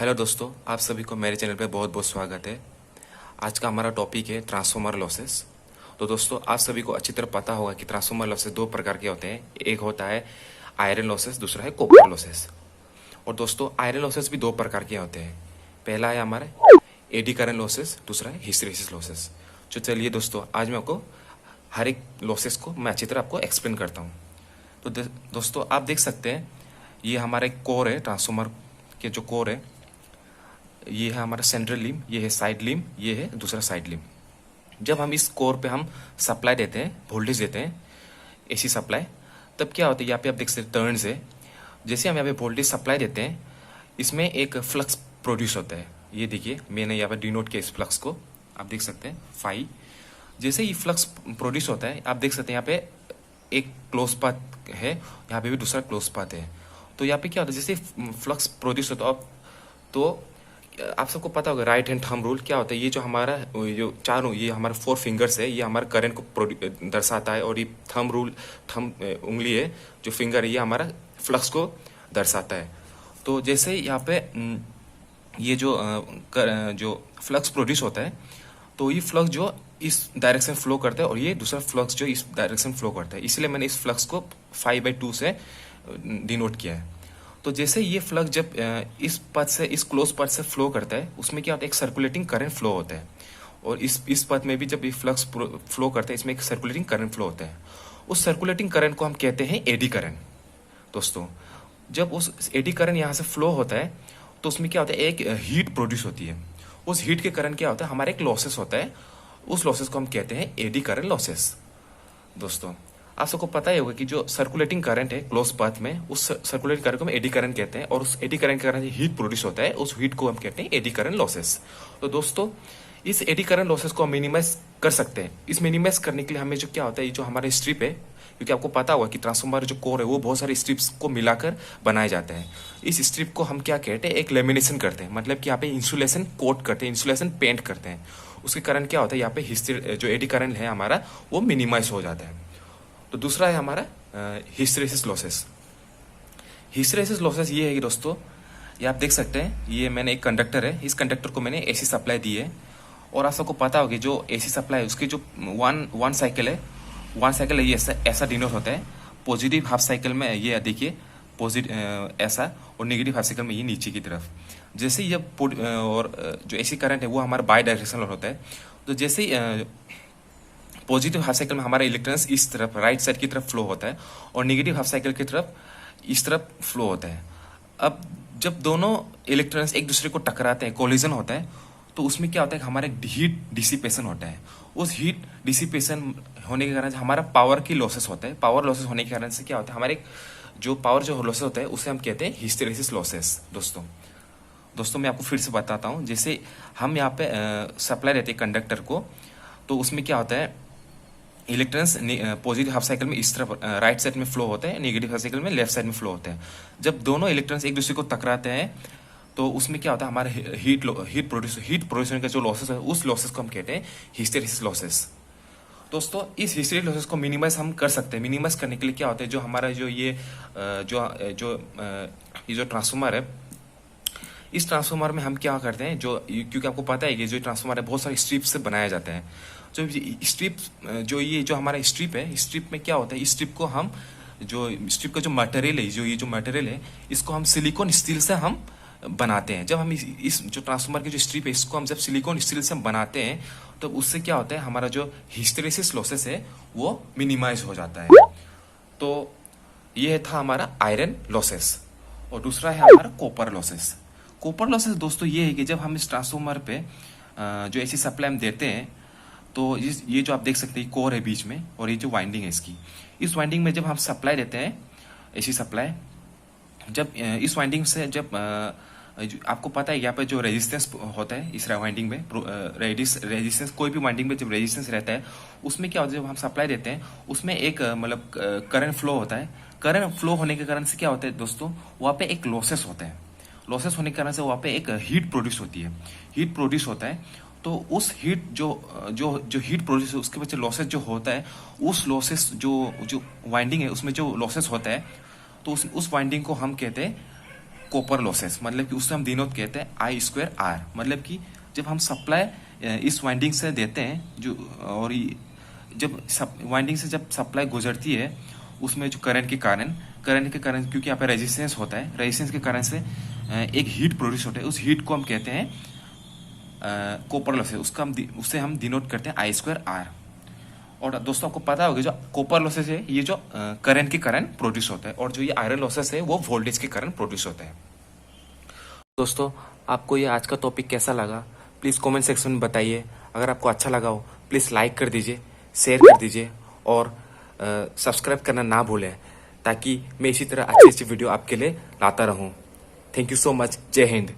Hello दोस्तों, आप सभी को मेरे चैनल पे बहुत बहुत स्वागत है। आज का हमारा टॉपिक है ट्रांसफॉर्मर लॉसेस। तो दोस्तों, आप सभी को अच्छी तरह पता होगा कि ट्रांसफॉर्मर लॉसेस दो प्रकार के होते हैं। एक होता है आयरन लॉसेस, दूसरा है कॉपर लॉसेस। और दोस्तों, आयरन लॉसेस भी दो प्रकार के होते हैं। पहला है हमारे एडी करंट लॉसेस, दूसरा है हिस्टैरिसीस लॉसेस। तो चलिए दोस्तों, आज मैं आपको हर एक लॉसेस को मैं अच्छी तरह आपको एक्सप्लेन करता हूँ। तो दोस्तों, आप देख सकते हैं ये हमारा एक कोर है। ट्रांसफॉर्मर के जो कोर है, ये है हमारा सेंट्रल लिम, ये है साइड लिम, ये है दूसरा साइड लिम। जब हम इस कोर पे हम सप्लाई देते हैं, वोल्टेज देते हैं, एसी सप्लाई, तब क्या होता है, यहाँ पे आप देख सकते हैं टर्न्स है। जैसे हम यहाँ पे वोल्टेज सप्लाई देते हैं, इसमें एक फ्लक्स प्रोड्यूस होता है। ये देखिए, मैंने यहाँ पे डिनोट किया इस फ्लक्स को, आप देख सकते हैं फाई। जैसे ही फ्लक्स प्रोड्यूस होता है, आप देख सकते हैं यहाँ पे एक क्लोज पाथ है, यहाँ पे भी दूसरा क्लोज पाथ है। तो यहाँ पे क्या होता है, जैसे फ्लक्स प्रोड्यूस होता है तो आप सबको पता होगा राइट हैंड थंब रूल क्या होता है। ये जो हमारा जो चारों, ये हमारे 4 फिंगर्स है, ये हमारे करंट को दर्शाता है। और ये थंब रूल, थंब उंगली है जो फिंगर है, ये हमारा फ्लक्स को दर्शाता है। तो जैसे यहाँ पे ये जो फ्लक्स प्रोड्यूस होता है, तो ये फ्लक्स जो इस डायरेक्शन फ्लो करता है और ये दूसरा फ्लक्स जो इस डायरेक्शन फ्लो करता है। इसलिए मैंने इस फ्लक्स को 5/2 से डिनोट किया है। तो जैसे ये फ्लक्स जब इस पथ से, इस क्लोज पथ से फ्लो करता है, उसमें क्या होता है, एक सर्कुलेटिंग करंट फ्लो होता है। और इस पथ में भी जब ये फ्लक्स फ्लो करता है, इसमें एक सर्कुलेटिंग करंट फ्लो होता है। उस सर्कुलेटिंग करंट को हम कहते हैं एडी करंट। दोस्तों, जब उस एडी करंट यहाँ से फ्लो होता है, तो उसमें क्या होता है, एक हीट प्रोड्यूस होती है। उस हीट के करंट क्या होता है, हमारा एक लॉसेस होता है। उस लॉसेस को हम कहते हैं एडी करंट लॉसेस। दोस्तों, आप सबको पता ही होगा कि जो सर्कुलेटिंग करंट है क्लोज पाथ में, उस सर्कुलेटिंग करंट को हम एडी करंट कहते हैं। और उस एडी करंट के कारण हीट प्रोड्यूस होता है, उस हीट को हम कहते हैं एडी करंट लॉसेस। तो दोस्तों, इस एडी करंट लॉसेस को हम मिनिमाइज कर सकते हैं। इस मिनिमाइज करने के लिए हमें जो क्या होता है, जो हमारे स्ट्रिप है, क्योंकि आपको पता होगा कि ट्रांसफॉर्मर जो कोर है वो बहुत सारे स्ट्रिप्स को मिलाकर बनाए जाते हैं। इस स्ट्रिप को हम क्या कहते हैं, एक लेमिनेशन करते हैं, मतलब कि यहाँ पे इंसुलेशन कोट करते हैं, इंसुलेशन पेंट करते हैं। उसके कारण क्या होता है, यहाँ पे जो एडी करंट है हमारा, वो मिनिमाइज हो जाता है। तो दूसरा है हमारा हिस्टैरिसीस लॉसेस। हिस्टैरिसीस लॉसेस ये है कि दोस्तों, ये आप देख सकते हैं, ये मैंने एक कंडक्टर है, इस कंडक्टर को मैंने एसी सप्लाई दी है। और आप सबको पता होगा जो एसी सप्लाई है, उसकी जो वन साइकिल है, ये ऐसा डिनोट होता है। पॉजिटिव हाफ साइकिल में ये देखिए पॉजिटिव ऐसा, और नेगेटिव हाफ साइकिल में ये नीचे की तरफ। जैसे ये और जो एसी करंट है वो हमारा बाई डायरेक्शनल होता है। तो जैसे पॉजिटिव हाफ साइकिल में हमारा इलेक्ट्रॉन्स इस तरफ राइट साइड की तरफ फ्लो होता है, और नेगेटिव हाफ साइकिल की तरफ इस तरफ फ्लो होता है। अब जब दोनों इलेक्ट्रॉन्स एक दूसरे को टकराते हैं, कोलिजन होता है, तो उसमें क्या होता है, हमारा हीट डिसिपेशन होता है। उस हीट डिसिपेशन होने के कारण हमारा पावर की लॉसेस होता है। पावर लॉसेस होने के कारण से क्या होता है, हमारे जो पावर जो लॉसेस होता है, उसे हम कहते हैं हिस्टैरिसीस लॉसेस। दोस्तों मैं आपको फिर से बताता हूँ। जैसे हम यहाँ पे सप्लाई देते हैं कंडक्टर को, तो उसमें क्या होता है, इलेक्ट्रॉन्स पॉजिटिव हाफ साइकिल में इस तरफ राइट साइड में फ्लो होते हैं, नेगेटिव हाफ साइकिल में लेफ्ट साइड में फ्लो होते हैं। जब दोनों इलेक्ट्रॉन्स एक दूसरे को टकराते हैं, तो उसमें क्या होता है, हमारे हीट प्रोड्यूस का जो लॉसेस है, उस लॉसेस को हम कहते हैं हिस्टैरिसीस लॉसेस। दोस्तों, इस हिस्टैरिसीस लॉसेस को मिनिमाइज हम कर सकते हैं। मिनिमाइज करने के लिए क्या होता है, जो हमारा जो ट्रांसफॉर्मर है, इस ट्रांसफॉर्मर में हम क्या करते हैं, क्योंकि आपको पता है कि जो ट्रांसफॉर्मर है बहुत सारे स्ट्रिप से बनाया जाता है। जो स्ट्रिप जो हमारा स्ट्रिप है, स्ट्रिप में क्या होता है, इस स्ट्रिप को हम स्ट्रिप का जो मटेरियल है, ये जो मटेरियल है, इसको हम सिलिकॉन स्टील से हम बनाते हैं। जब हम इस जो ट्रांसफॉर्मर की जो स्ट्रिप है, इसको हम जब सिलिकॉन स्टील से बनाते हैं, तो उससे क्या होता है, हमारा जो हिस्टैरिसीस लॉसेस है वो मिनिमाइज हो जाता है। तो ये था हमारा आयरन लॉसेस। और दूसरा है हमारा कॉपर लॉसेस। कॉपर लॉसेस दोस्तों ये है कि जब हम इस ट्रांसफॉर्मर पे जो ऐसी सप्लाई हम देते हैं, तो ये जो आप देख सकते हैं कोर है बीच में, और ये जो वाइंडिंग है इसकी, इस वाइंडिंग में जब हम सप्लाई देते हैं, ऐसी सप्लाई, जब इस वाइंडिंग से जब आपको पता है यहाँ पे जो रेजिस्टेंस होता है इस वाइंडिंग में, रेजिस्टेंस कोई भी वाइंडिंग में जब रेजिस्टेंस रहता है, उसमें क्या होता है, जब हम सप्लाई देते हैं, उसमें एक मतलब करंट फ्लो होता है। करंट फ्लो होने के कारण से क्या होता है दोस्तों, वहाँ पे एक लॉसेस होता है। लॉसेस होने के कारण से वहाँ पे एक हीट प्रोड्यूस होती है, हीट प्रोड्यूस होता है। तो उस हीट जो हीट प्रोड्यूस है, उसके वजह लॉसेस जो होता है, उस लॉसेस जो वाइंडिंग है उसमें जो लॉसेस होता है, तो उस वाइंडिंग को हम कहते हैं कॉपर लॉसेस, मतलब कि उससे हम डिनोट कहते हैं आई स्क्वायर आर। मतलब कि जब हम सप्लाई इस वाइंडिंग से देते हैं जो, और जब वाइंडिंग से जब सप्लाई गुजरती है उसमें जो करंट के कारण क्योंकि यहाँ पे रेजिस्टेंस होता है, रेजिस्टेंस के कारण से एक हीट प्रोड्यूस होता है, उस हीट को हम कहते हैं कॉपर लॉसेस। उससे हम डिनोट करते हैं आई स्क्वायर आर। और दोस्तों आपको पता होगा जो कॉपर लॉसेस है ये जो करंट के कारण प्रोड्यूस होता है, और जो ये आयरन लॉसेस है वो वोल्टेज के कारण प्रोड्यूस होता है। दोस्तों आपको ये आज का टॉपिक कैसा लगा प्लीज़ कमेंट सेक्शन में बताइए। अगर आपको अच्छा लगा हो प्लीज़ लाइक कर दीजिए, शेयर कर दीजिए और सब्सक्राइब करना ना भूलें, ताकि मैं इसी तरह अच्छी अच्छी वीडियो आपके लिए लाता रहूं। Thank you so much. जय हिंद।